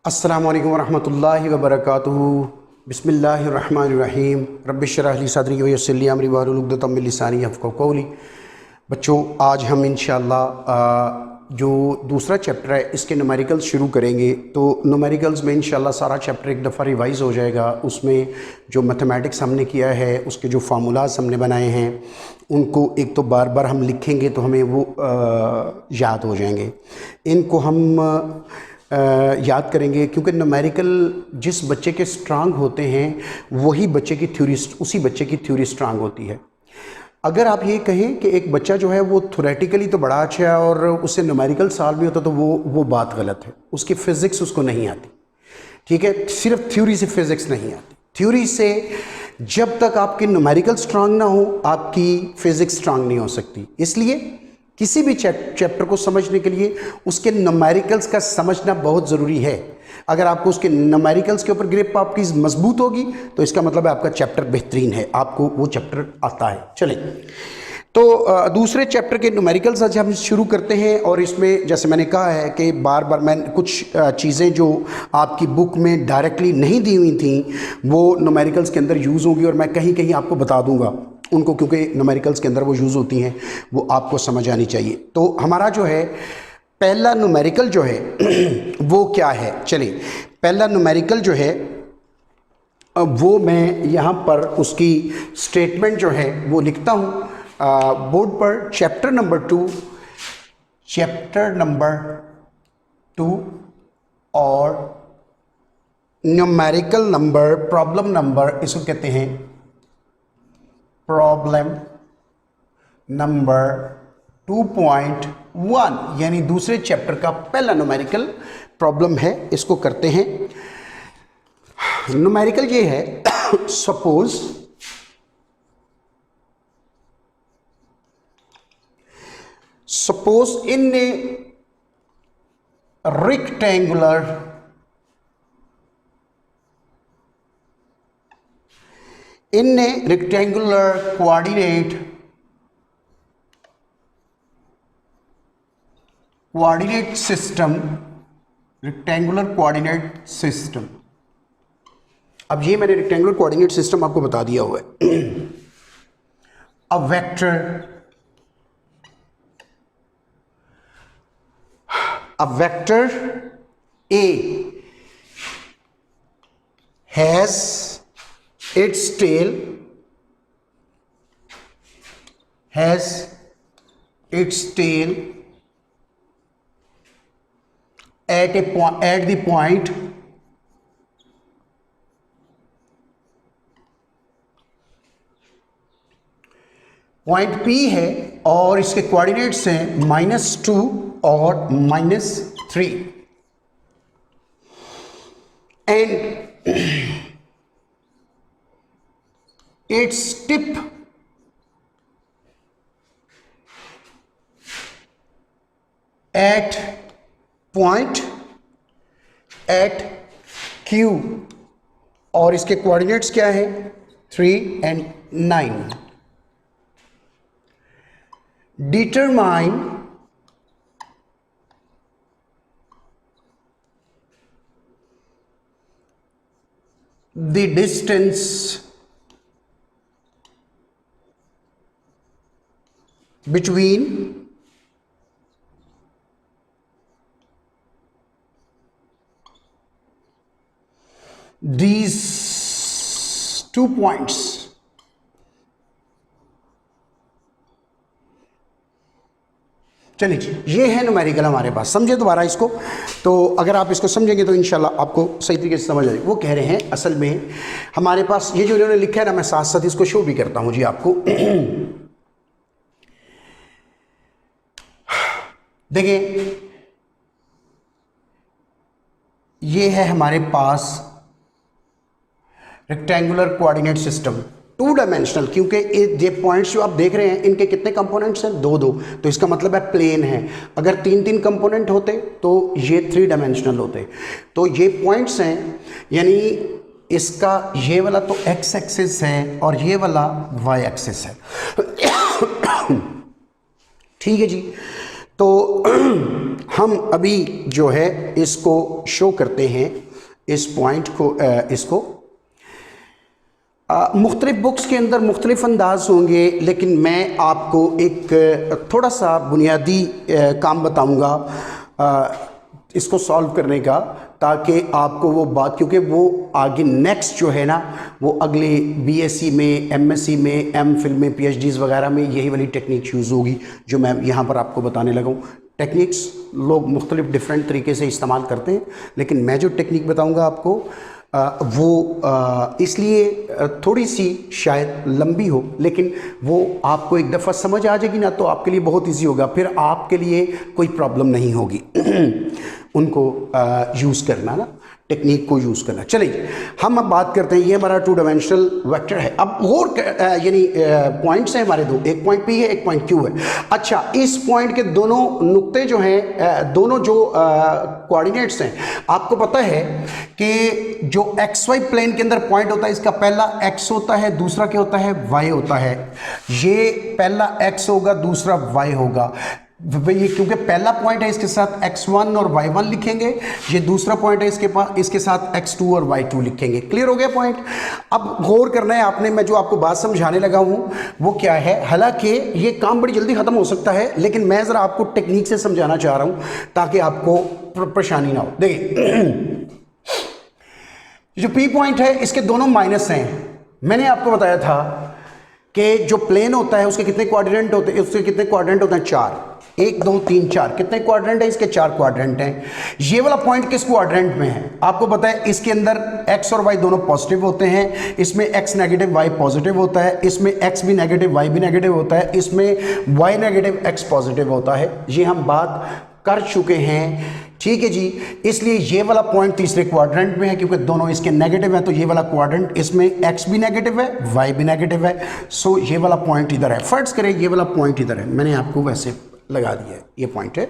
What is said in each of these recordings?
अस्सलामु अलैकुम वरहमतुल्लाहि वबरकातुहू। बिस्मिल्लाहिर्रहमानिर्रहीम। रब्बि इश्रह ली सदरी वयस्सिर ली अमरी वाहलुल उक़दतम मिन लिसानी यफ़क़हू क़ौली। बच्चों, आज हम इंशाअल्लाह जो दूसरा चैप्टर है इसके न्यूमेरिकल्स शुरू करेंगे। तो न्यूमेरिकल्स में इंशाअल्लाह सारा चैप्टर एक दफ़ा रिवाइज़ हो जाएगा। उसमें जो मैथमेटिक्स हमने किया है, उसके जो फार्मूलाज हमने बनाए हैं, उनको एक तो बार बार हम लिखेंगे तो हमें वो याद हो जाएंगे। इनको हम याद करेंगे क्योंकि न्यूमेरिकल जिस बच्चे के स्ट्रांग होते हैं वही बच्चे की थ्योरी, उसी बच्चे की थ्योरी स्ट्रांग होती है। अगर आप ये कहें कि एक बच्चा जो है वो थ्योरेटिकली तो बड़ा अच्छा है और उससे न्यूमेरिकल सॉल्व नहीं होता, तो वो बात गलत है। उसकी फिज़िक्स उसको नहीं आती, ठीक है। सिर्फ थ्योरी से फिज़िक्स नहीं आती। थ्योरी से जब तक आपकी न्यूमेरिकल स्ट्रांग ना हो, आपकी फिज़िक्स स्ट्रांग नहीं हो सकती। इसलिए किसी भी चैप्टर को समझने के लिए उसके न्यूमेरिकल्स का समझना बहुत ज़रूरी है। अगर आपको उसके न्यूमेरिकल्स के ऊपर ग्रिप आपकी मजबूत होगी तो इसका मतलब है आपका चैप्टर बेहतरीन है, आपको वो चैप्टर आता है। चलें, तो दूसरे चैप्टर के न्यूमेरिकल्स आज हम शुरू करते हैं। और इसमें जैसे मैंने कहा है कि बार बार मैं कुछ चीज़ें जो आपकी बुक में डायरेक्टली नहीं दी हुई थी वो न्यूमेरिकल्स के अंदर यूज़ होंगी और मैं कहीं कहीं आपको बता दूंगा उनको, क्योंकि न्यूमेरिकल्स के अंदर वो यूज़ होती हैं, वो आपको समझ आनी चाहिए। तो हमारा जो है पहला न्यूमेरिकल जो है वो क्या है। चलिए, पहला न्यूमेरिकल जो है वो मैं यहाँ पर उसकी स्टेटमेंट जो है वो लिखता हूँ बोर्ड पर। चैप्टर नंबर टू और न्यूमेरिकल नंबर, प्रॉब्लम नंबर, इसको कहते हैं प्रॉब्लम नंबर 2.1, यानी दूसरे चैप्टर का पहला न्यूमेरिकल प्रॉब्लम है। इसको करते हैं। न्यूमेरिकल ये है, suppose in A rectangular coordinate system, rectangular coordinate system। अब ये मैंने रेक्टेंगुलर कोऑर्डिनेट सिस्टम आपको बता दिया हुआ है। A vector A has its tail at the point P है और इसके कोऑर्डिनेट्स हैं -2 और -3 and its tip at point at Q और इसके कोऑर्डिनेट्स क्या है 3 and 9। Determine the distance between these 2 points। चलिए, ये है न्यूमेरिकल हमारे पास। समझे दोबारा इसको। तो अगर आप इसको समझेंगे तो इंशाल्लाह आपको सही तरीके से समझ आ जाएगी। वो कह रहे हैं असल में हमारे पास ये जो इन्होंने लिखा है ना, मैं साथ साथ इसको शो भी करता हूँ जी आपको। देखिए, ये है हमारे पास रेक्टेंगुलर कोऑर्डिनेट सिस्टम, 2 डायमेंशनल, क्योंकि ये पॉइंट्स जो आप देख रहे हैं इनके कितने कंपोनेंट्स हैं, 2 2। तो इसका मतलब है प्लेन है। अगर 3 3 कंपोनेंट होते तो ये 3 डायमेंशनल होते। तो ये पॉइंट्स हैं, यानी इसका ये वाला तो एक्स एक्सिस है और ये वाला वाई एक्सिस है। ठीक है जी। तो हम अभी जो है इसको शो करते हैं, इस पॉइंट को, इसको मुख्तलिफ बुक्स के अंदर मुख्तलिफ अंदाज होंगे, लेकिन मैं आपको एक थोड़ा सा बुनियादी काम बताऊंगा इसको सॉल्व करने का, ताकि आपको वो बात, क्योंकि वो आगे नेक्स्ट जो है ना वो अगले बीएससी में, एमएससी में, एमफिल में, पीएचडीज वगैरह में यही वाली टेक्निक यूज़ होगी जो मैं यहाँ पर आपको बताने लगा हूँ। टेक्निक्स लोग मुख्तलिफ डिफरेंट तरीके से इस्तेमाल करते हैं, लेकिन मैं जो टेक्निक बताऊँगा आपको वो इसलिए थोड़ी सी शायद लंबी हो, लेकिन वो आपको एक दफ़ा समझ आ जाएगी ना तो आपके लिए बहुत इजी होगा, फिर आपके लिए कोई प्रॉब्लम नहीं होगी उनको यूज़ करना ना, टेक्निक को यूज़ करना। चलिए हम अब बात करते हैं, ये हमारा 2 डायमेंशनल वेक्टर है। अब और यानी पॉइंट्स हैं हमारे दो, एक पॉइंट P है, एक पॉइंट Q है। अच्छा, इस पॉइंट के दोनों नुक्ते जो हैं, दोनों जो कोऑर्डिनेट्स हैं, आपको पता है कि जो XY प्लेन के अंदर पॉइंट होता है, इसका पहला X होता है, दूसरा क्या होता है, Y होता है। ये पहला X होगा, दूसरा Y होगा। ये क्योंकि पहला पॉइंट है इसके साथ x1 और y1 लिखेंगे, ये दूसरा पॉइंट है इसके साथ x2 और y2 लिखेंगे। क्लियर हो गया पॉइंट? अब गौर करना है आपने, मैं जो आपको बात समझाने लगा हूं वो क्या है। हालांकि ये काम बड़ी जल्दी खत्म हो सकता है, लेकिन मैं जरा आपको टेक्निक से समझाना चाह रहा हूं ताकि आपको परेशानी ना हो। देखिए जो P पॉइंट है इसके दोनों माइनस हैं। मैंने आपको बताया था कि जो प्लेन होता है उसके कितने क्वाड्रेंट होते हैं, उसके कितने क्वाड्रेंट होते हैं, 4। 1 2 3 4। कितने क्वाड्रेंट है इसके? 4 क्वाड्रेंट हैं। ये वाला पॉइंट किस क्वाड्रेंट में है आपको पता है? इसके अंदर x और y दोनों पॉजिटिव होते हैं, इसमें x नेगेटिव y पॉजिटिव होता है, इसमें x भी नेगेटिव y भी नेगेटिव होता है, इसमें y नेगेटिव x पॉजिटिव होता है। ये हम बात कर चुके हैं, ठीक है जी। इसलिए ये वाला पॉइंट तीसरे क्वाड्रेंट में है क्योंकि दोनों इसके नेगेटिव है, तो ये वाला क्वाड्रेंट, इसमें x भी नेगेटिव है, y भी नेगेटिव है। सो ये वाला पॉइंट इधर है। फर्ज करें ये वाला पॉइंट इधर है, मैंने आपको वैसे लगा दिया है, ये पॉइंट है,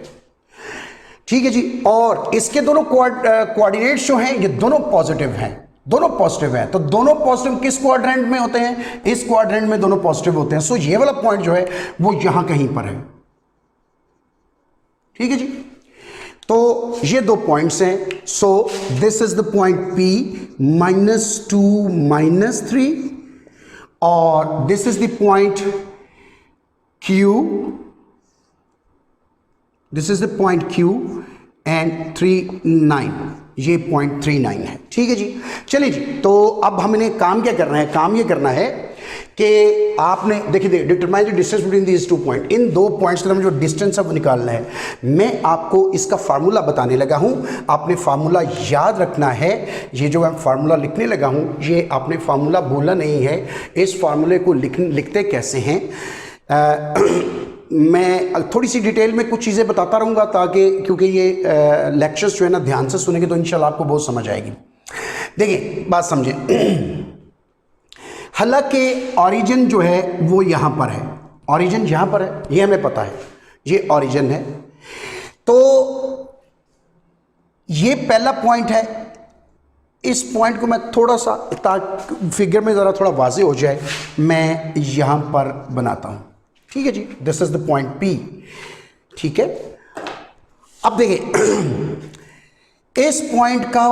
ठीक है जी। और इसके दोनों कोऑर्डिनेट्स जो हैं ये दोनों पॉजिटिव हैं, दोनों पॉजिटिव है। तो दोनों पॉजिटिव किस क्वाड्रेंट में होते हैं? इस क्वाड्रेंट में दोनों पॉजिटिव होते हैं। सो ये वाला पॉइंट जो है वो यहां कहीं पर है, ठीक है जी। तो ये 2 पॉइंट्स हैं। So this is the point P -2 -3 और this is the point Q, this is the point Q and 39, ये पॉइंट 39 है, ठीक है जी। चलिए जी, तो अब हमने काम क्या करना है? काम ये करना है कि आपने देखिए determine the distance between these 2 point, in 2 points के जो डिस्टेंस है वो निकालना है। मैं आपको इसका फार्मूला बताने लगा हूं, आपने फार्मूला याद रखना है। ये जो मैं फार्मूला लिखने लगा हूं ये आपने फार्मूला भूलना नहीं है। इस फार्मूले को लिखते कैसे हैं मैं थोड़ी सी डिटेल में कुछ चीज़ें बताता रहूँगा, ताकि क्योंकि ये लेक्चर्स जो है ना ध्यान से सुनेंगे तो इंशाल्लाह आपको बहुत समझ आएगी। देखिए बात समझे, हालांकि ऑरिजिन जो है वो यहाँ पर है, ऑरिजिन यहाँ पर है, ये हमें पता है, ये ऑरिजिन है। तो ये पहला पॉइंट है। इस पॉइंट को मैं थोड़ा सा ताकि फिगर में ज़रा थोड़ा वाज़ेह हो जाए, मैं यहाँ पर बनाता हूँ, ठीक है जी। This is the point P, ठीक है। अब देखिए इस पॉइंट का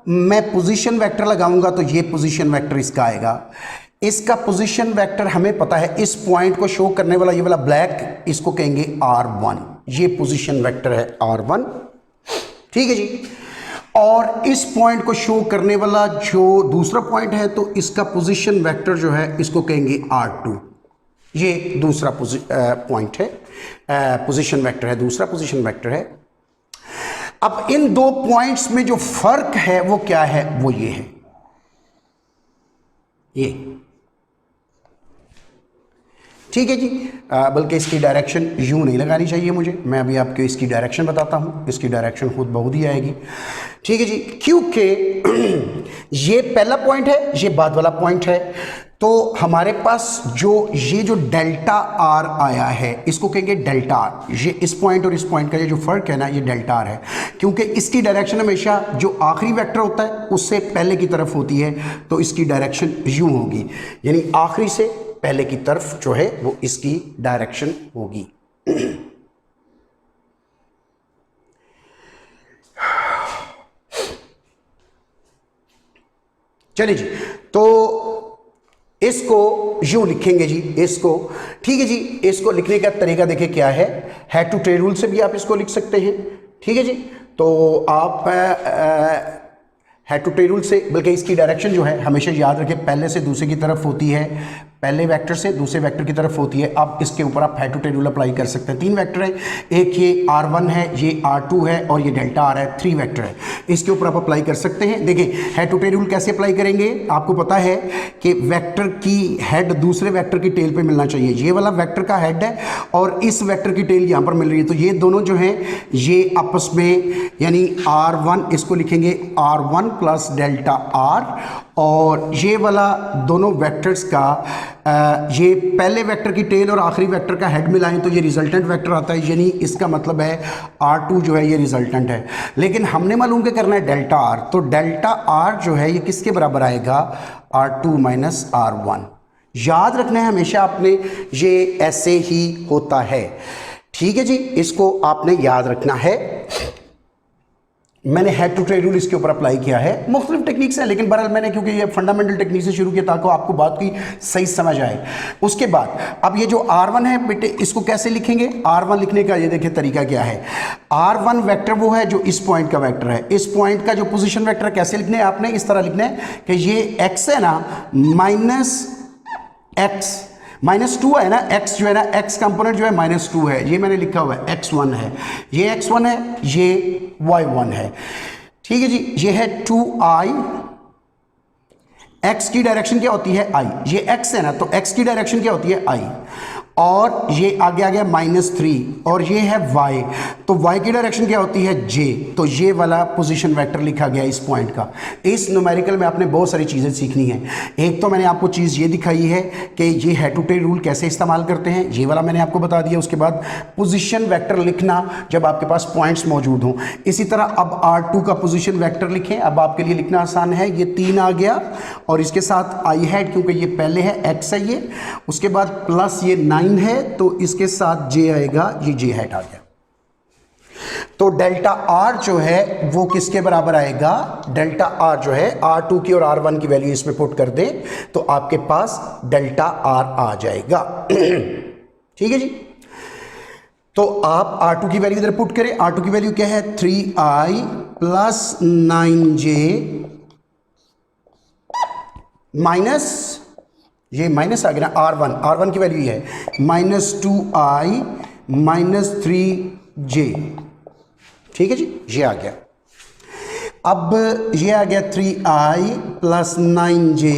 मैं पोजीशन वेक्टर लगाऊंगा तो ये पोजीशन वेक्टर इसका आएगा। इसका पोजीशन वेक्टर हमें पता है, इस पॉइंट को शो करने वाला ये वाला ब्लैक, इसको कहेंगे R1, ये पोजीशन वेक्टर है R1, ठीक है जी। और इस पॉइंट को शो करने वाला जो दूसरा पॉइंट है तो इसका पोजीशन वेक्टर जो है इसको कहेंगे R2, ये दूसरा पॉइंट है, पोजीशन वेक्टर है, दूसरा पोजीशन वेक्टर है। अब इन 2 पॉइंट्स में जो फर्क है वो क्या है? वो ये है, ये, ठीक है जी। बल्कि इसकी डायरेक्शन यूं नहीं लगानी चाहिए मुझे, मैं अभी आपको इसकी डायरेक्शन बताता हूं, इसकी डायरेक्शन खुद बहुत ही आएगी, ठीक है जी। क्योंकि ये पहला पॉइंट है, ये बाद वाला पॉइंट है, तो हमारे पास ये जो डेल्टा R आया है इसको कहेंगे डेल्टा R। ये इस पॉइंट और इस पॉइंट का ये जो फर्क है ना, ये डेल्टा R है, क्योंकि इसकी डायरेक्शन हमेशा जो आखिरी वेक्टर होता है उससे पहले की तरफ होती है, तो इसकी डायरेक्शन यूं होगी, यानी आखिरी से पहले की तरफ जो है वो इसकी डायरेक्शन होगी। चलिए जी, तो इसको यूं लिखेंगे जी, इसको, ठीक है जी। इसको लिखने का तरीका देखिए क्या है, हेड टू टेल रूल से भी आप इसको लिख सकते हैं, ठीक है जी। तो आप हेड टू टेल रूल से, बल्कि इसकी डायरेक्शन जो है हमेशा याद रखें, पहले से दूसरे की तरफ होती है, पहले वेक्टर से दूसरे वेक्टर की तरफ होती है। अब इसके ऊपर आप head to tail rule apply कर सकते हैं। 3 वेक्टर है, एक ये R1 है, ये R2 है और ये डेल्टा R है, 3 वेक्टर है, इसके ऊपर आप अप्लाई कर सकते हैं। देखिए हेड टू टेल रूल कैसे अप्लाई करेंगे, आपको पता है कि वेक्टर की हेड दूसरे वेक्टर की टेल पे मिलना चाहिए। ये वाला वेक्टर का हेड है और इस वेक्टर की टेल यहाँ पर मिल रही है, तो ये दोनों जो हैं ये आपस में, यानी R1 इसको लिखेंगे R1 प्लस डेल्टा R, और ये वाला दोनों वेक्टर्स का ये पहले वेक्टर की टेल और आखिरी वेक्टर का हेड मिलाएं तो ये रिजल्टेंट वेक्टर आता है, यानी इसका मतलब है R2 जो है ये रिजल्टेंट है। लेकिन हमने मालूम क्या करना है, डेल्टा R, तो डेल्टा R जो है ये किसके बराबर आएगा, R2 माइनस R1। याद रखना है हमेशा आपने, ये ऐसे ही होता है, ठीक है जी। इसको आपने याद रखना है। मैंने हेड टू टेल रूल इसके ऊपर अप्लाई किया है, मुख्तलिफ टेक्निक्स हैं, लेकिन बहरहाल मैंने क्योंकि ये फंडामेंटल टेक्निक से शुरू किया ताकि आपको बात की सही समझ आए। उसके बाद अब ये जो R1 है बेटे, इसको कैसे लिखेंगे, R1 लिखने का ये देखिए तरीका क्या है। R1 वेक्टर वो है जो इस पॉइंट का वेक्टर है, इस पॉइंट का जो पोजीशन वेक्टर कैसे लिखने हैं आपने, इस तरह लिखना है कि ये x है ना, माइनस x, -2 है ना, x जो है ना, x कंपोनेंट जो है -2 है, ये मैंने लिखा हुआ है, x1 है, ये x1 है, ये y1 है, ठीक है जी। ये है 2i, x की डायरेक्शन क्या होती है i, ये x है ना, तो x की डायरेक्शन क्या होती है i, और ये आगे आ गया -3, और ये है y, तो y की डायरेक्शन क्या होती है j, तो ये वाला पोजीशन वेक्टर लिखा गया इस पॉइंट का। इस न्यूमेरिकल में आपने बहुत सारी चीज़ें सीखनी है। एक तो मैंने आपको चीज़ ये दिखाई है कि ये हेड टू टेल रूल कैसे इस्तेमाल करते हैं, ये वाला मैंने आपको बता दिया। उसके बाद पोजीशन वेक्टर लिखना जब आपके पास पॉइंट्स मौजूद हों। इसी तरह अब R2 का पोजीशन वेक्टर लिखें, अब आपके लिए लिखना आसान है, ये 3 आ गया और इसके साथ आई हेड, क्योंकि ये पहले है x है ये, उसके बाद प्लस ये 9 है, तो इसके साथ j आएगा, ये j हेड आ गया। तो डेल्टा R जो है वो किसके बराबर आएगा, डेल्टा R जो है R2 की और R1 की वैल्यू इसमें पुट कर दे तो आपके पास डेल्टा R आ जाएगा। ठीक है जी। तो आप R2 की वैल्यू इधर पुट करें। R2 की वैल्यू क्या है, 3i प्लस 9j माइनस, ये माइनस आ गया ना, R1 की वैल्यू ये है -2i माइनस 3j। ठीक है जी, ये आ गया। अब ये आ गया 3i प्लस 9j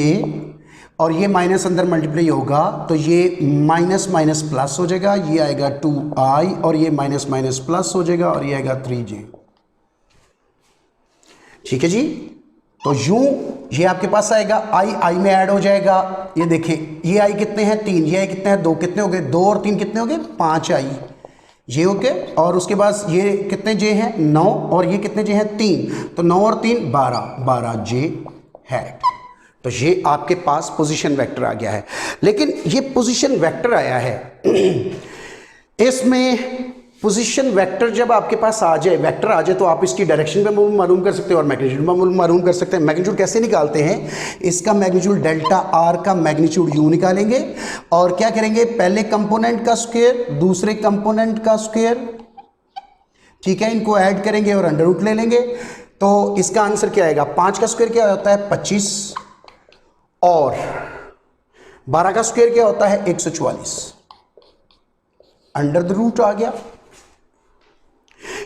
और ये माइनस अंदर मल्टीप्लाई होगा तो ये माइनस माइनस प्लस हो जाएगा, ये आएगा 2i और ये माइनस माइनस प्लस हो जाएगा और ये आएगा 3j। ठीक है जी। तो यूं ये आपके पास आएगा, आई में ऐड हो जाएगा। ये देखिए ये आई कितने हैं, 3, ये आई कितने हैं, 2, कितने हो गए, 2 और 3 कितने हो गए, 5 आई, ये ओके। और उसके बाद ये कितने जे हैं, 9, और ये कितने जे हैं, 3, तो 9 और 3 12 जे है। तो ये आपके पास पोजीशन वेक्टर आ गया है। लेकिन ये पोजीशन वेक्टर आया है, इसमें पोजीशन वेक्टर जब आपके पास आ जाए, वेक्टर आ जाए, तो आप इसकी डायरेक्शन पे मालूम कर सकते हैं और मैग्नीट्यूड में मालूम कर सकते हैं। मैग्नीट्यूड कैसे निकालते हैं, इसका मैग्नीट्यूड डेल्टा आर का मैग्नीट्यूड यू निकालेंगे और क्या करेंगे, पहले कंपोनेंट का स्क्वायर दूसरे कंपोनेंट का स्क्वायर, ठीक है, इनको ऐड करेंगे और अंडर रूट ले लेंगे। तो इसका आंसर क्या आएगा, 5 का स्क्वायर क्या होता है 25 और 12 का स्क्वायर क्या होता है 144, अंडर द रूट आ गया।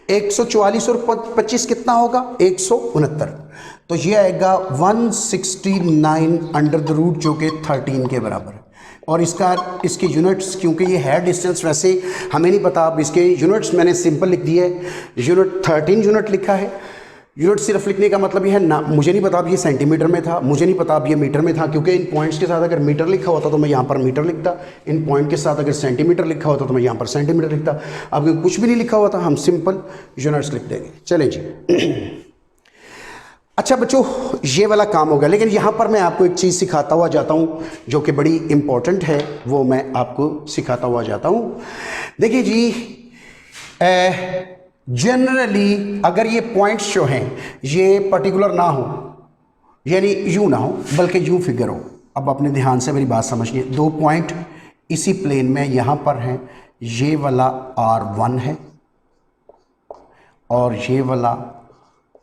144 और 25 कितना होगा 169, तो ये आएगा 169 अंडर द रूट जो कि 13 के बराबर है। और इसके यूनिट्स, क्योंकि ये है डिस्टेंस, वैसे हमें नहीं पता, अब इसके यूनिट्स मैंने सिंपल लिख दिया है, यूनिट 13 यूनिट लिखा है। यूनिट सिर्फ लिखने का मतलब ये है ना, मुझे नहीं पता अब ये सेंटीमीटर में था, मुझे नहीं पता अब ये मीटर में था, क्योंकि इन पॉइंट्स के साथ अगर मीटर लिखा होता तो मैं यहाँ पर मीटर लिखता, इन पॉइंट के साथ अगर सेंटीमीटर लिखा होता तो मैं यहाँ पर सेंटीमीटर लिखता। अब कुछ भी नहीं लिखा हुआ था, हम सिंपल यूनिट्स लिख देंगे। चलें जी। अच्छा बच्चों, ये वाला काम होगा, लेकिन यहाँ पर मैं आपको एक चीज़ सिखाता हुआ जाता हूँ जो कि बड़ी इंपॉर्टेंट है, वो मैं आपको सिखाता हुआ जाता हूँ। देखिए जी, जनरली अगर ये पॉइंट्स जो हैं ये पर्टिकुलर ना हो, यानी यूँ ना हो बल्कि यूँ फिगर हो। अब अपने ध्यान से मेरी बात समझिए, 2 पॉइंट इसी प्लेन में यहाँ पर हैं, ये वाला R1 है और ये वाला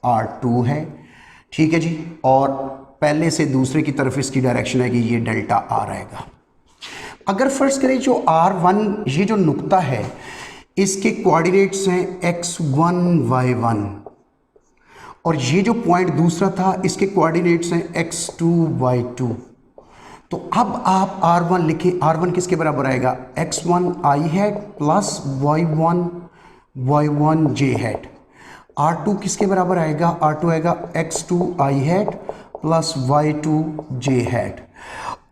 R2 है, ठीक है जी। और पहले से दूसरे की तरफ इसकी डायरेक्शन है कि ये डेल्टा R आएगा। अगर फर्ज करें जो R1 ये जो नुक्ता है इसके कोऑर्डिनेट्स हैं x1 y1 और ये जो पॉइंट दूसरा था इसके कोऑर्डिनेट्स हैं x2 y2। तो अब आप R1 लिखें, R1 किसके बराबर आएगा, x1 i hat plus y1 j hat. R2 किसके बराबर आएगा, R2 आएगा x2 i hat plus y2 j hat.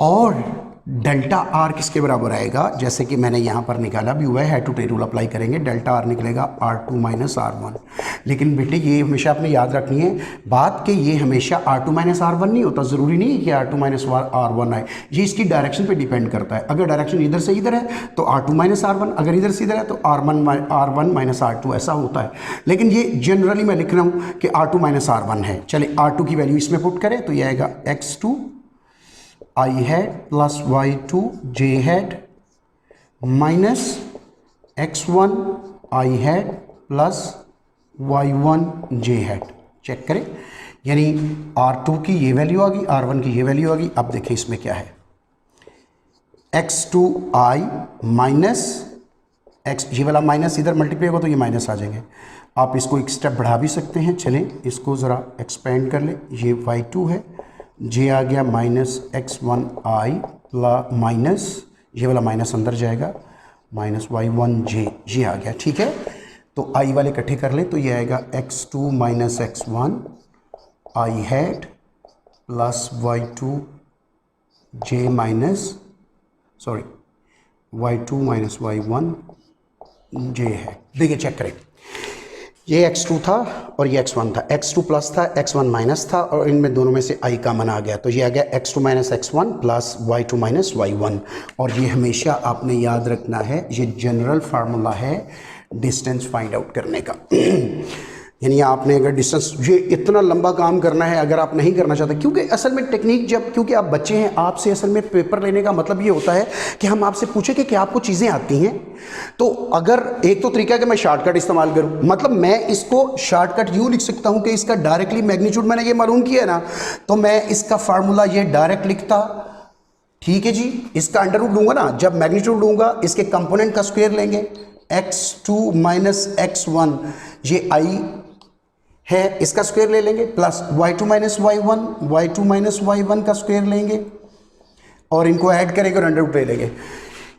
और डेल्टा आर किसके बराबर आएगा, जैसे कि मैंने यहाँ पर निकाला भी हुआ है, head to tail rule apply करेंगे, डेल्टा आर निकलेगा R2 माइनस R1। लेकिन बेटे ये हमेशा आपने याद रखनी है बात कि ये हमेशा R2 माइनस R1 नहीं होता, ज़रूरी नहीं है कि R2 माइनस R1 आए, ये इसकी डायरेक्शन पे डिपेंड करता है। अगर डायरेक्शन इधर से इधर है तो R2 माइनस R1, अगर इधर से इधर है तो R1 माइनस R2, ऐसा होता है। लेकिन ये जनरली मैं लिख रहा हूँ कि R2 माइनस R1 है। चले R2 की वैल्यू इसमें पुट करें तो ये आएगा x2 i hat plus y2 j hat minus x1 i hat plus y1 j hat. Check करें, यानी R2 की ये वैल्यू आ गई, R1 की ये वैल्यू आ गई। अब देखें इसमें क्या है, x2 i माइनस x, ये वाला माइनस इधर मल्टीप्लाई होगा तो ये माइनस आ जाएंगे। आप इसको एक स्टेप बढ़ा भी सकते हैं, चलें इसको ज़रा एक्सपेंड कर लें। ये y2 है, जे आ गया minus x1 i plus minus ये वाला माइनस अंदर जाएगा माइनस y1 j, ये आ गया, ठीक है। तो i वाले इकट्ठे कर ले तो ये आएगा x2 minus x1 i hat plus y2 j minus sorry y2 minus y1 j है। देखिए चेक करें, ये x2 था और ये x1 था, x2 प्लस था, x1 माइनस था और इनमें दोनों में से i कॉमन आ गया तो ये आ गया x2 minus x1 plus y2 minus y1। और ये हमेशा आपने याद रखना है, ये जनरल फार्मूला है डिस्टेंस फाइंड आउट करने का। यानी आपने अगर डिस्टेंस, ये इतना लंबा काम करना है अगर आप नहीं करना चाहते, क्योंकि असल में टेक्निक जब, क्योंकि आप बच्चे हैं, आपसे असल में पेपर लेने का मतलब ये होता है कि हम आपसे पूछे कि क्या आपको चीज़ें आती हैं। तो अगर एक तो तरीका है कि मैं शॉर्टकट इस्तेमाल करूं, मतलब मैं इसको शॉर्टकट यूँ लिख सकता हूं कि इसका डायरेक्टली मैग्नीट्यूड मैंने ये मालूम किया ना, तो मैं इसका फार्मूला ये डायरेक्ट लिखता, ठीक है जी। इसका अंडर रूट लूँगा ना, जब मैग्नीट्यूड लूँगा इसके कंपोनेंट का स्क्वायर लेंगे, x2 माइनस x1 ये i है, इसका स्क्वायर ले लेंगे, प्लस y2 माइनस y1 का स्क्वायर लेंगे और इनको ऐड करेंगे और अंडर रूट ले लेंगे।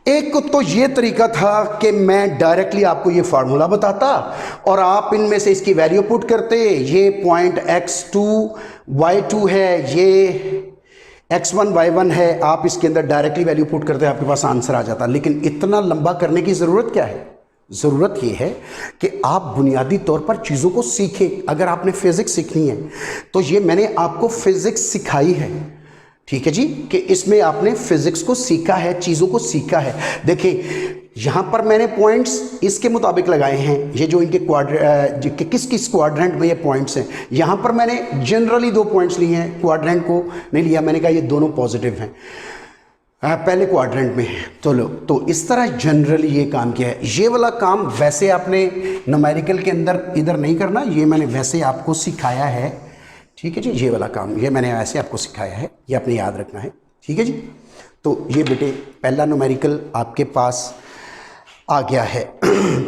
एक तो ये तरीका था कि मैं डायरेक्टली आपको ये फार्मूला बताता और आप इनमें से इसकी वैल्यू पुट करते, ये पॉइंट x2 y2 है, ये x1 y1 है, आप इसके अंदर डायरेक्टली वैल्यू पुट करते, आपके पास आंसर आ जाता। लेकिन इतना लंबा करने की ज़रूरत क्या है, ज़रूरत ये है कि आप बुनियादी तौर पर चीज़ों को सीखें। अगर आपने फिज़िक्स सीखनी है तो ये मैंने आपको फिज़िक्स सिखाई है, ठीक है जी, कि इसमें आपने फिज़िक्स को सीखा है, चीज़ों को सीखा है। देखिए यहाँ पर मैंने पॉइंट्स इसके मुताबिक लगाए हैं, ये जो इनके किस किस क्वाड्रेंट में ये पॉइंट्स हैं। यहाँ पर मैंने जनरली 2 पॉइंट्स लिए हैं, क्वाड्रेंट को नहीं लिया, मैंने कहा ये दोनों पॉजिटिव हैं, पहले क्वाड्रेंट में है। तो लो, तो इस तरह जनरली ये काम किया है। ये वाला काम वैसे आपने न्यूमेरिकल के अंदर इधर नहीं करना, ये मैंने वैसे आपको सिखाया है, ठीक है जी। ये वाला काम ये मैंने ऐसे आपको सिखाया है, ये आपने याद रखना है, ठीक है जी। तो ये बेटे पहला न्यूमेरिकल आपके पास आ गया है,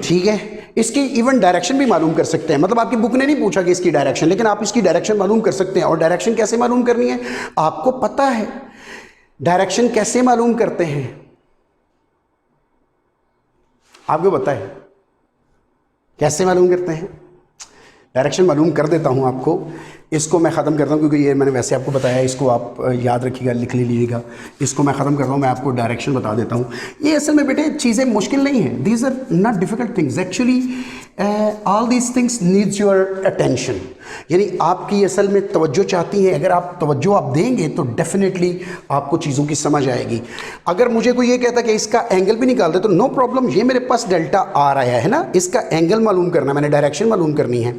ठीक है। इसकी इवन डायरेक्शन भी मालूम कर सकते हैं, मतलब आपकी बुक ने नहीं पूछा कि इसकी डायरेक्शन, लेकिन आप इसकी डायरेक्शन मालूम कर सकते हैं। और डायरेक्शन कैसे मालूम करनी है आपको पता है, डायरेक्शन कैसे मालूम करते हैं आपको पता है, कैसे मालूम करते हैं। डायरेक्शन मालूम कर देता हूं आपको, इसको मैं ख़त्म करता हूं क्योंकि ये मैंने वैसे आपको बताया, इसको आप याद रखिएगा, लिख लीजिएगा। इसको मैं ख़त्म करता हूं, मैं आपको डायरेक्शन बता देता हूं। ये असल में बेटे चीज़ें मुश्किल नहीं हैं, these are not difficult things actually, all these things needs your attention. यानी आपकी असल में तवज्जो चाहती हैं, अगर आप तवज्जो आप देंगे तो डेफिनेटली आपको चीज़ों की समझ आएगी। अगर मुझे कोई ये कहता कि इसका एंगल भी निकाल दे तो नो प्रॉब्लम, ये मेरे पास डेल्टा आर आया है ना, इसका एंगल मालूम करना, मैंने डायरेक्शन मालूम करनी है।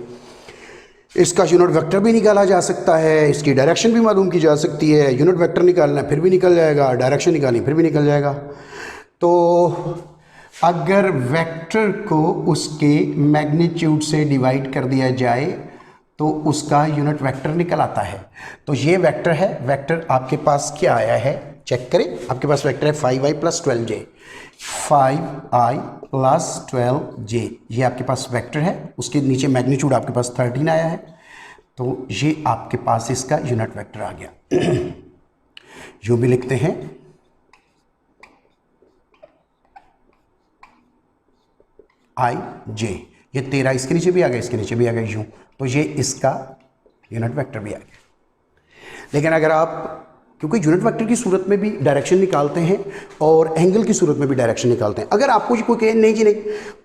इसका यूनिट वेक्टर भी निकाला जा सकता है, इसकी डायरेक्शन भी मालूम की जा सकती है। यूनिट वेक्टर निकालना फिर भी निकल जाएगा, डायरेक्शन निकालनी फिर भी निकल जाएगा। तो अगर वेक्टर को उसके मैग्नीट्यूड से डिवाइड कर दिया जाए तो उसका यूनिट वेक्टर निकल आता है। तो ये वेक्टर है, वेक्टर आपके पास क्या आया है चेक करें। आपके पास वेक्टर है 5i + 12j, 5i + 12j, ये आपके पास वेक्टर है। उसके नीचे मैग्नीट्यूड आपके पास 13 आया है, तो ये आपके पास इसका यूनिट वेक्टर आ गया। यूँ भी लिखते हैं ij, ये 13 इसके नीचे भी आ गया, इसके नीचे भी आ गया यूँ, तो ये इसका यूनिट वेक्टर भी आ गया। लेकिन अगर आप, क्योंकि यूनिट वेक्टर की सूरत में भी डायरेक्शन निकालते हैं और एंगल की सूरत में भी डायरेक्शन निकालते हैं। अगर आपको कोई कहे नहीं जी नहीं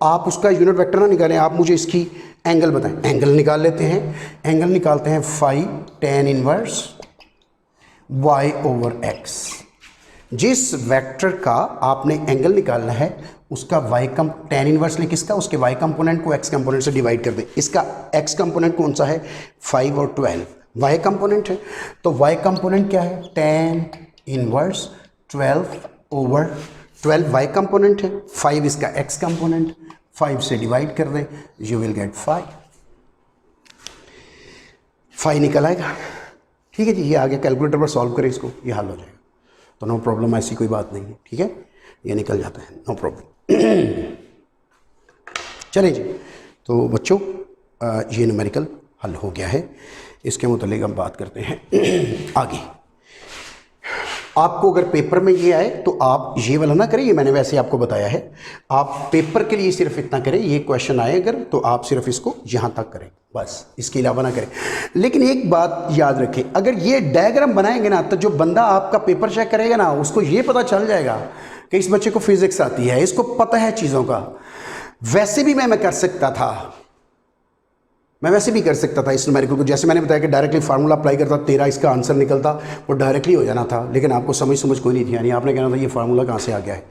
आप उसका यूनिट वेक्टर ना निकालें, आप मुझे इसकी एंगल बताएं, एंगल निकाल लेते हैं। एंगल निकालते हैं 5 tan इनवर्स y/x। जिस वेक्टर का आपने एंगल निकालना है उसका tan इनवर्स ले किसका, उसके y कंपोनेंट को x कंपोनेंट से डिवाइड कर दें। इसका x कंपोनेंट कौन सा है, 5 और 12 y कंपोनेंट है, तो y कंपोनेंट क्या है, tan इनवर्स 12/12 y कंपोनेंट है, 5 इसका x कंपोनेंट, 5 से डिवाइड कर दें, यू विल गेट 5 निकल आएगा। ठीक है जी, ये आगे कैलकुलेटर पर सॉल्व करें इसको, ये हल हो जाएगा। तो नो प्रॉब्लम, ऐसी कोई बात नहीं है। ठीक है, ये निकल जाता है, नो प्रॉब्लम। चलिए जी, तो बच्चों ये न्यूमेरिकल हल हो गया है। इसके मुतालिक हम बात करते हैं आगे। आपको अगर पेपर में ये आए तो आप ये वाला ना करें, ये मैंने वैसे आपको बताया है। आप पेपर के लिए सिर्फ इतना करें, ये क्वेश्चन आए अगर तो आप सिर्फ इसको यहाँ तक करें, बस इसके अलावा ना करें। लेकिन एक बात याद रखें, अगर ये डायग्राम बनाएंगे ना तो जो बंदा आपका पेपर चेक करेगा ना उसको ये पता चल जाएगा कि इस बच्चे को फिजिक्स आती है, इसको पता है चीज़ों का। वैसे भी मैं कर सकता था, मैं वैसे भी कर सकता था इस न्यूमेरिकल को, जैसे मैंने बताया कि डायरेक्टली फार्मूला अप्लाई करता, 13 इसका आंसर निकलता, वो डायरेक्टली हो जाना था। लेकिन आपको समझ कोई नहीं थी, यानी आपने कहना था ये फार्मूला कहाँ से आ गया है।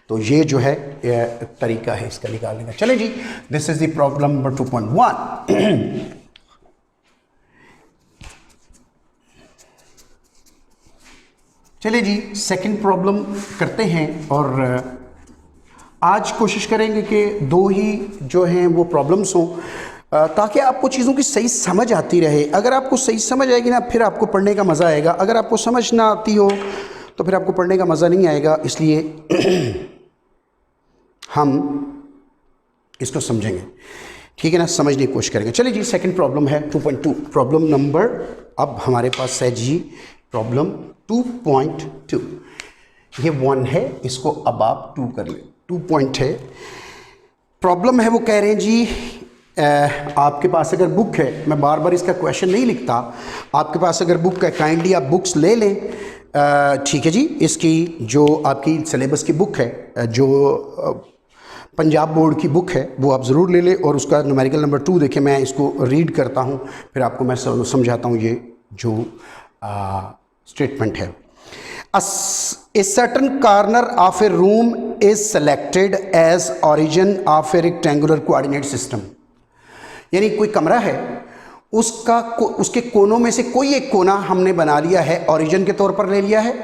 तो ये जो है ये तरीका है इसका निकालने का। चले जी, this is the problem number 2.1। चलिए जी, सेकंड प्रॉब्लम करते हैं और आज कोशिश करेंगे कि दो ही जो हैं वो प्रॉब्लम्स हों ताकि आपको चीज़ों की सही समझ आती रहे। अगर आपको सही समझ आएगी ना फिर आपको पढ़ने का मज़ा आएगा, अगर आपको समझ ना आती हो तो फिर आपको पढ़ने का मज़ा नहीं आएगा। इसलिए हम इसको समझेंगे, ठीक है ना, समझने की कोशिश करेंगे। चलिए जी, सेकंड प्रॉब्लम है 2.2। प्रॉब्लम नंबर अब हमारे पास है जी प्रॉब्लम 2.2। ये 1 है, इसको अब आप 2 कर लें। 2 पॉइंट है, प्रॉब्लम है वो कह रहे हैं जी आपके पास अगर बुक है, मैं बार बार इसका क्वेश्चन नहीं लिखता, आपके पास अगर बुक है काइंडली आप बुक्स ले लें। ठीक है जी, इसकी जो आपकी सिलेबस की बुक है, जो पंजाब बोर्ड की बुक है, वो आप ज़रूर ले लें और उसका न्यूमेरिकल नंबर 2 देखें। मैं इसको रीड करता हूँ फिर आपको मैं समझाता हूँ ये जो स्टेटमेंट है। A certain corner of a room is selected as origin of a rectangular coordinate system। यानी कोई कमरा है, उसके कोनों में से कोई एक कोना हमने बना लिया है, ओरिजिन के तौर पर ले लिया है।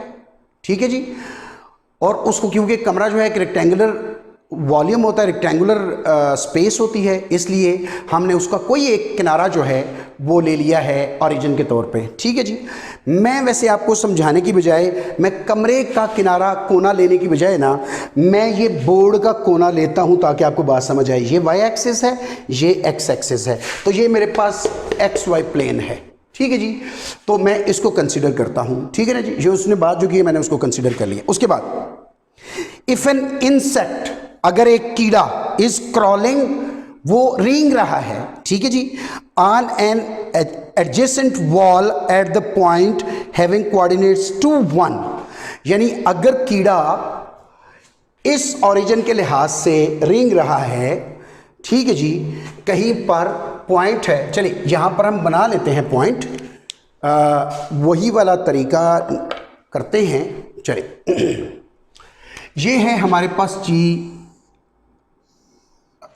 ठीक है जी, और उसको क्योंकि कमरा जो है एक रेक्टेंगुलर वॉल्यूम होता है, रेक्टेंगुलर स्पेस होती है, इसलिए हमने उसका कोई एक किनारा जो है वो ले लिया है ओरिजिन के तौर पे। ठीक है जी, मैं वैसे आपको समझाने की बजाय, मैं कमरे का किनारा कोना लेने की बजाय ना, मैं ये बोर्ड का कोना लेता हूँ ताकि आपको बात समझ आए। ये वाई एक्सिस है, ये एक्स एक्सिस है, तो ये मेरे पास एक्स वाई प्लेन है। ठीक है जी, तो मैं इसको कंसिडर करता हूँ। ठीक है ना जी, ये उसने बात जो की है मैंने उसको कंसिडर कर लिया। उसके बाद इफ एन इंसेक्ट, अगर एक कीड़ा इज क्रॉलिंग, वो रेंग रहा है, ठीक है जी, on an adjacent wall at the point having coordinates 2, 1, यानी अगर कीड़ा इस ओरिजिन के लिहाज से रेंग रहा है, ठीक है जी, कहीं पर पॉइंट है, चलिए यहां पर हम बना लेते हैं पॉइंट, वही वाला तरीका करते हैं। चलिए ये है हमारे पास जी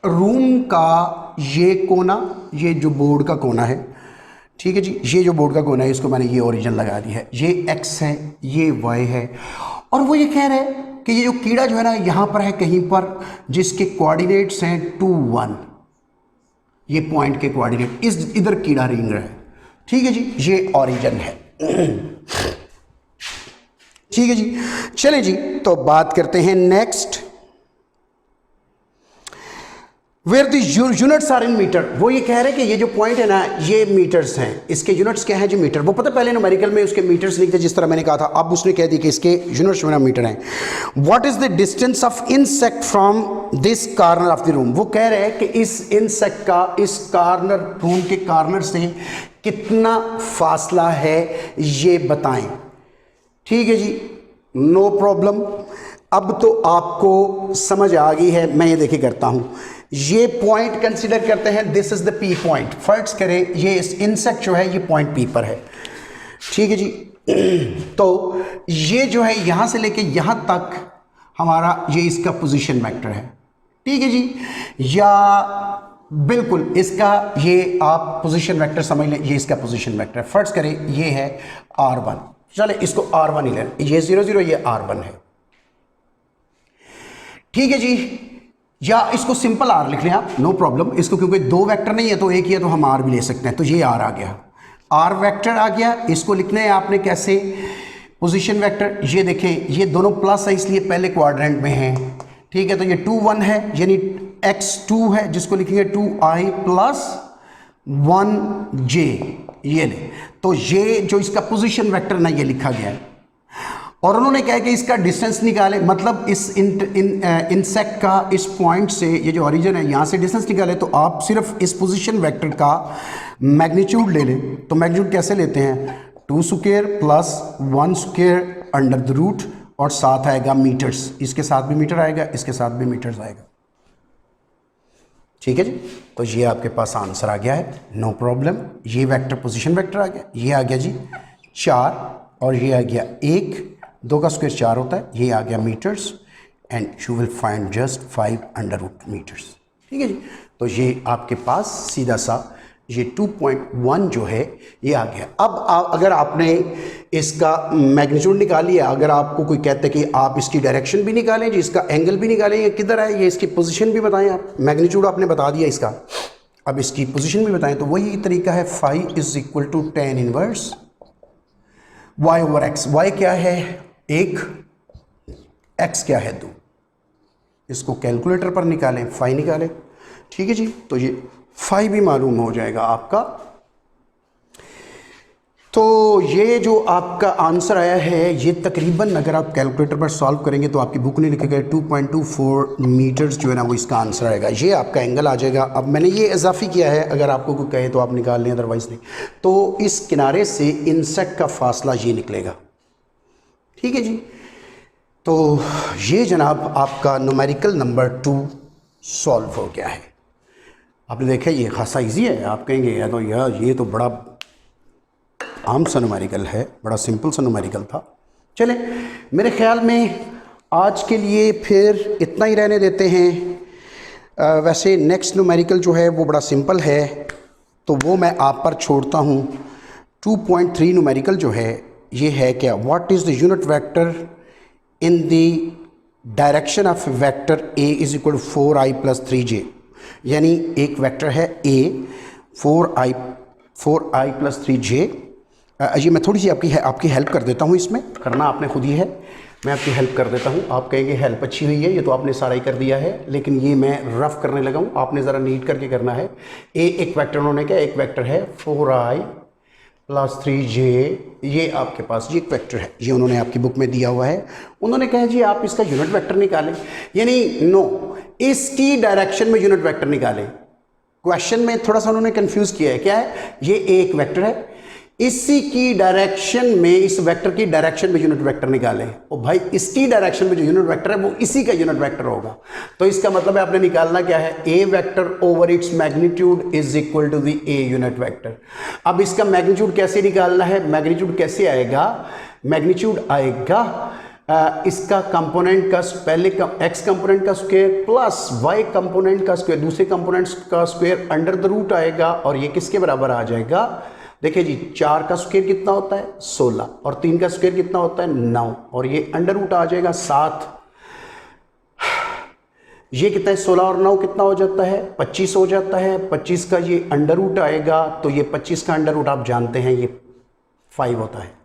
रूम का ये कोना, ये जो बोर्ड का कोना है, ठीक है जी, ये जो बोर्ड का कोना है इसको मैंने ये ओरिजिन लगा दिया है, ये x है, ये y है, और वो ये कह रहे हैं कि ये जो कीड़ा जो है ना यहाँ पर है कहीं पर, जिसके कोऑर्डिनेट्स हैं 2 1, ये पॉइंट के कोऑर्डिनेट इस इधर कीड़ा रेंग रहा है, ठीक है जी, ये ओरिजिन है। ठीक है जी, चलें जी, तो बात करते हैं next, where the units are in metre. वो ये कह रहे हैं कि ये जो पॉइंट है ना ये मीटर्स हैं, इसके यूनिट्स क्या है जी, मीटर। वो पता पहले न्यूमेरिकल में उसके मीटर्स लिखते जिस तरह मैंने कहा था, अब उसने कह दी कि इसके यूनिट्स में मीटर हैं। What is the distance of insect from this corner of the room. वो कह रहे हैं कि इस इंसेक्ट का इस कॉर्नर, रूम के कॉर्नर से कितना फासला है ये बताएं। ठीक है जी, नो प्रॉब्लम। अब तो आपको समझ आ गई है, मैं ये देखे करता हूं, ये पॉइंट कंसीडर करते हैं, this is the P point. First करें ये इंसेक्ट जो है ये पॉइंट पी पर है, ठीक है जी। तो ये जो है यहां से लेके यहां तक हमारा ये इसका पोजीशन वेक्टर है, ठीक है जी, या बिल्कुल इसका ये आप पोजीशन वेक्टर समझ लें, ये इसका पोजीशन वेक्टर है। फर्स्ट करें ये है R1, चले इसको R1 ही लें, ये 0 0 ये R1 है, ठीक है जी। या इसको सिंपल R लिख लें आप, नो प्रॉब्लम, इसको क्योंकि दो वेक्टर नहीं है तो एक ही है तो हम R भी ले सकते हैं। तो ये R आ गया, R वेक्टर आ गया। इसको लिखना है आपने कैसे, पोजीशन वेक्टर, ये देखें ये दोनों प्लस है इसलिए पहले क्वाड्रेंट में है, ठीक है। तो ये 2 1 है, यानी x2 है जिसको लिखेंगे 2i प्लस 1j, ये ले। तो ये जो इसका पोजीशन वेक्टर ना ये लिखा गया है, और उन्होंने कहा कि इसका डिस्टेंस निकाले, मतलब इस इंसेक्ट का इस पॉइंट से, ये जो ओरिजिन है यहाँ से डिस्टेंस निकाले। तो आप सिर्फ इस पोजीशन वेक्टर का मैग्नीट्यूड ले लें। तो मैग्नीट्यूड कैसे लेते हैं, 2 square plus 1 square under the root, और साथ आएगा मीटर्स, इसके साथ भी मीटर आएगा, इसके साथ भी मीटर्स आएगा, ठीक है जी। तो ये आपके पास आंसर आ गया है, नो प्रॉब्लम। ये वेक्टर पोजीशन वेक्टर आ गया, ये आ गया जी 4, और ये आ गया 1, 2 का स्क्वायर 4 होता है, ये आ गया metres, and you will find just 5 under root metres, ठीक है जी। तो ये आपके पास सीधा सा ये 2.1 जो है ये आ गया। अब अगर आपने इसका मैग्नीट्यूड निकाल लिया, अगर आपको कोई कहते हैं कि आप इसकी डायरेक्शन भी निकालें जी, इसका एंगल भी निकालें, ये किधर है, ये इसकी पोजीशन भी बताएं आप। मैग्नीट्यूड आपने बता दिया इसका, अब इसकी पोजीशन भी बताएं। तो वही तरीका है, 5 = tan इनवर्स y/x। y क्या है 1, x क्या है 2। इसको कैलकुलेटर पर निकालें, 5 निकालें, ठीक है जी। तो ये 5 भी मालूम हो जाएगा आपका। तो ये जो आपका आंसर आया है ये तकरीबन, अगर आप कैलकुलेटर पर सॉल्व करेंगे तो आपकी बुक ने लिखेगा 2.24 मीटर्स जो है ना वो इसका आंसर आएगा। ये आपका एंगल आ जाएगा। अब मैंने ये इजाफी किया है, अगर आपको कोई कहे तो आप निकाल लें, अदरवाइज नहीं। तो इस किनारे से इंसेक्ट का फासला ये निकलेगा, ठीक है जी। तो ये जनाब आपका न्यूमेरिकल नंबर 2 सॉल्व हो गया है। आपने देखा ये खासा इजी है। आप कहेंगे या तो यार ये तो बड़ा आम सा न्यूमेरिकल है, बड़ा सिंपल सा न्यूमेरिकल था। चले, मेरे ख्याल में आज के लिए फिर इतना ही रहने देते हैं। वैसे नेक्स्ट न्यूमेरिकल जो है वो बड़ा सिंपल है, तो वो मैं आप पर छोड़ता हूँ। 2.3 न्यूमेरिकल जो है ये है क्या, what is the unit vector in the direction of vector a = 4i + 3j। यानी एक वेक्टर है a 4i + 3j। ये मैं थोड़ी सी आपकी हेल्प कर देता हूँ, इसमें करना आपने खुद ही है, मैं आपकी हेल्प कर देता हूँ। आप कहेंगे हेल्प अच्छी हुई है, ये तो आपने सारा ही कर दिया है, लेकिन ये मैं रफ करने लगा हूँ, आपने ज़रा नीट करके करना है। एक वेक्टर उन्होंने क्या, एक वेक्टर है 4i + 3j, ये आपके पास ये एक वेक्टर है, ये उन्होंने आपकी बुक में दिया हुआ है। उन्होंने कहा जी आप इसका यूनिट वेक्टर निकालें, यानी नो, इसकी डायरेक्शन में यूनिट वेक्टर निकालें। क्वेश्चन में थोड़ा सा उन्होंने कंफ्यूज किया है, क्या है, ये एक वेक्टर है, इसी की डायरेक्शन में, इस वेक्टर की डायरेक्शन में यूनिट वेक्टर निकालें। और भाई इसकी डायरेक्शन में जो यूनिट वेक्टर है वो इसी का यूनिट वेक्टर होगा। तो इसका मतलब है आपने निकालना क्या है, a vector over its magnitude = the a unit vector. अब इसका मैग्नीट्यूड कैसे निकालना है, मैग्नीट्यूड कैसे आएगा, मैग्नीट्यूड आएगा इसका कंपोनेंट का पहले का एक्स कंपोनेंट का स्क्वायर प्लस वाई कंपोनेंट का स्क्वायर, दूसरे कंपोनेंट का स्क्वायर अंडर द रूट आएगा और ये किसके बराबर आ जाएगा? देखिए जी, 4 का स्क्वायर कितना होता है? 16 और 3 का स्क्वायर कितना होता है? 9 और ये अंडर रूट आ जाएगा 7। ये कितना है? 16 और 9 कितना हो जाता है? 25 हो जाता है। 25 का ये अंडर रूट आएगा तो ये 25 का अंडर रूट आप जानते हैं ये 5 होता है।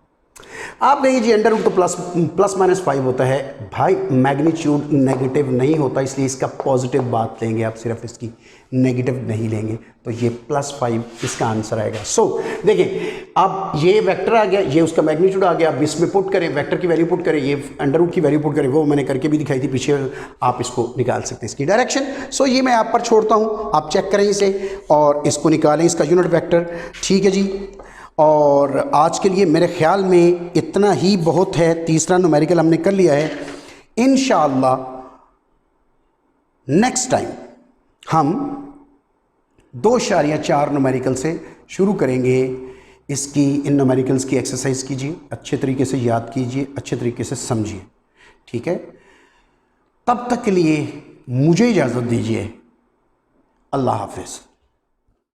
आप कहिए जी अंडर रूट तो प्लस माइनस 5 होता है। भाई मैग्नीट्यूड नेगेटिव नहीं होता, इसलिए इसका पॉजिटिव बात लेंगे आप, सिर्फ इसकी नेगेटिव नहीं लेंगे। तो ये +5 इसका आंसर आएगा। सो देखिए, अब ये वेक्टर आ गया, ये उसका मैग्नीट्यूड आ गया। अब इसमें पुट करें, वेक्टर की वैल्यू पुट करें, ये अंडर रूट की वैल्यू पुट करें, वो मैंने करके भी दिखाई थी पीछे, आप इसको निकाल सकते हैं इसकी डायरेक्शन। सो ये मैं आप पर छोड़ता हूँ, आप चेक करें इसे और इसको निकालें, इसका यूनिट वेक्टर। ठीक है जी, और आज के लिए मेरे ख्याल में इतना ही बहुत है। तीसरा न्यूमेरिकल हमने कर लिया है। इंशाअल्लाह नेक्स्ट टाइम हम 2.4 न्यूमेरिकल से शुरू करेंगे। इसकी इन न्यूमेरिकल्स की एक्सरसाइज कीजिए, अच्छे तरीके से याद कीजिए, अच्छे तरीके से समझिए। ठीक है, तब तक के लिए मुझे इजाज़त दीजिए। अल्लाह हाफिज़।